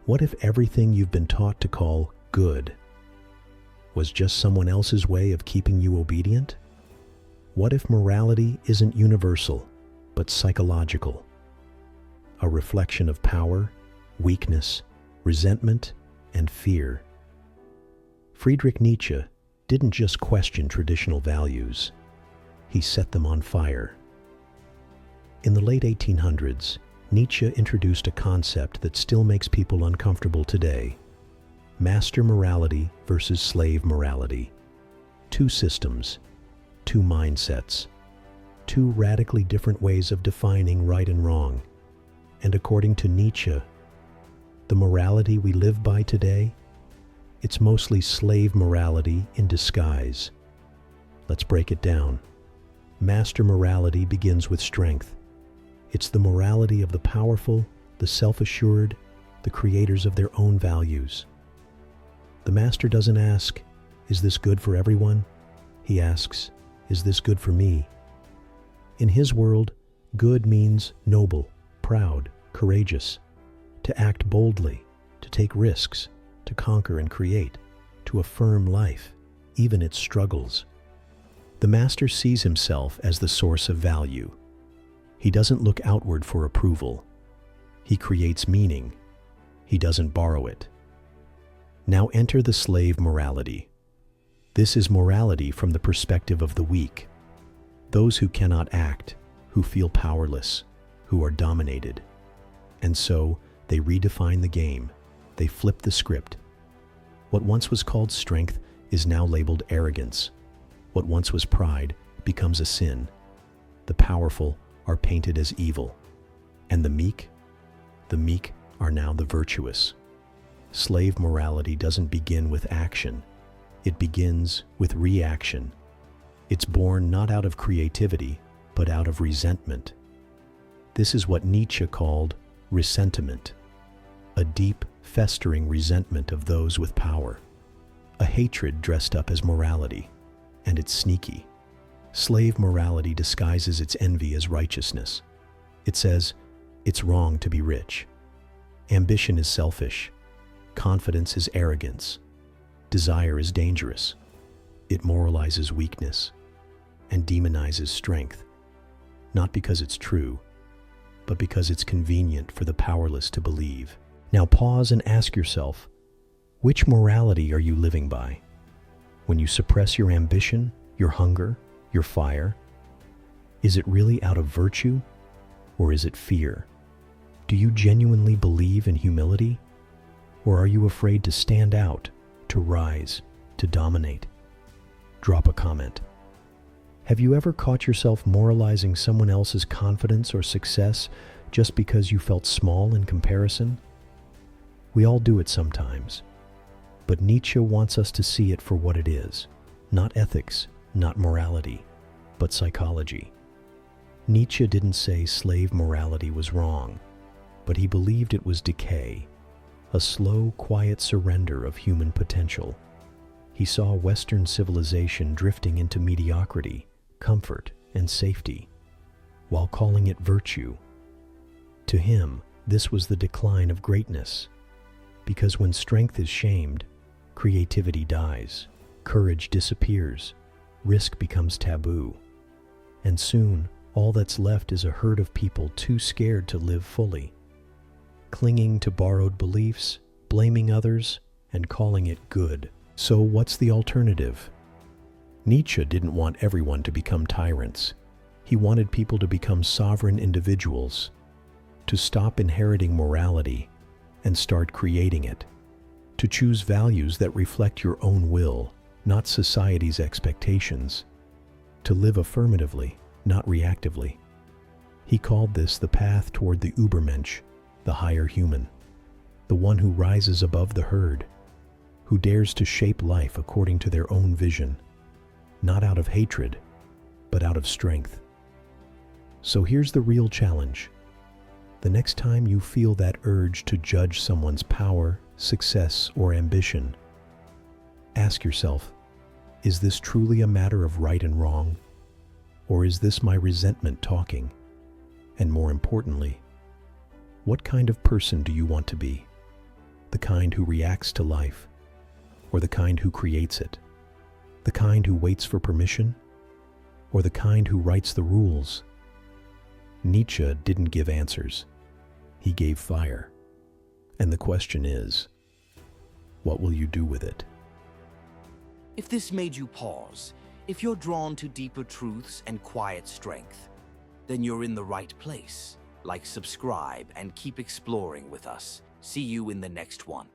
What if everything you've been taught to call good was just someone else's way of keeping you obedient? What if morality isn't universal, but psychological? A reflection of power, weakness, resentment, and fear. Friedrich Nietzsche didn't just question traditional values, he set them on fire. In the late 1800s, Nietzsche introduced a concept that still makes people uncomfortable today: master morality versus slave morality. Two systems, two mindsets, two radically different ways of defining right and wrong. And according to Nietzsche, the morality we live by today, it's mostly slave morality in disguise. Let's break it down. Master morality begins with strength. It's the morality of the powerful, the self-assured, the creators of their own values. The master doesn't ask, "Is this good for everyone?" He asks, "Is this good for me?" In his world, good means noble, proud, courageous, to act boldly, to take risks, to conquer and create, to affirm life, even its struggles. The master sees himself as the source of value. He doesn't look outward for approval. He creates meaning. He doesn't borrow it. Now enter the slave morality. This is morality from the perspective of the weak, those who cannot act, who feel powerless, who are dominated. And so, they redefine the game. They flip the script. What once was called strength is now labeled arrogance. What once was pride becomes a sin. The powerful are painted as evil. And the meek are now the virtuous. Slave morality doesn't begin with action. It begins with reaction. It's born not out of creativity, but out of resentment. This is what Nietzsche called ressentiment, a deep, festering resentment of those with power, a hatred dressed up as morality, and it's sneaky. Slave morality disguises its envy as righteousness. It says, it's wrong to be rich. Ambition is selfish. Confidence is arrogance. Desire is dangerous. It moralizes weakness and demonizes strength, not because it's true, but because it's convenient for the powerless to believe. Now pause and ask yourself, which morality are you living by? When you suppress your ambition, your hunger, your fire, is it really out of virtue, or is it fear? Do you genuinely believe in humility, or are you afraid to stand out, to rise, to dominate? Drop a comment. Have you ever caught yourself moralizing someone else's confidence or success just because you felt small in comparison? We all do it sometimes, but Nietzsche wants us to see it for what it is, not ethics, not morality, but psychology. Nietzsche didn't say slave morality was wrong, but he believed it was decay, a slow, quiet surrender of human potential. He saw Western civilization drifting into mediocrity, comfort, and safety, while calling it virtue. To him, this was the decline of greatness, because when strength is shamed, creativity dies, courage disappears, risk becomes taboo, and soon all that's left is a herd of people too scared to live fully, clinging to borrowed beliefs, blaming others, and calling it good. So what's the alternative? Nietzsche didn't want everyone to become tyrants. He wanted people to become sovereign individuals, to stop inheriting morality and start creating it, to choose values that reflect your own will, not society's expectations, to live affirmatively, not reactively. He called this the path toward the Übermensch, the higher human, the one who rises above the herd, who dares to shape life according to their own vision, not out of hatred, but out of strength. So here's the real challenge. The next time you feel that urge to judge someone's power, success, or ambition, ask yourself, is this truly a matter of right and wrong? Or is this my resentment talking? And more importantly, what kind of person do you want to be? The kind who reacts to life, or the kind who creates it? The kind who waits for permission, or the kind who writes the rules? Nietzsche didn't give answers. He gave fire. And the question is, what will you do with it? If this made you pause, if you're drawn to deeper truths and quiet strength, then you're in the right place. Like, subscribe, and keep exploring with us. See you in the next one.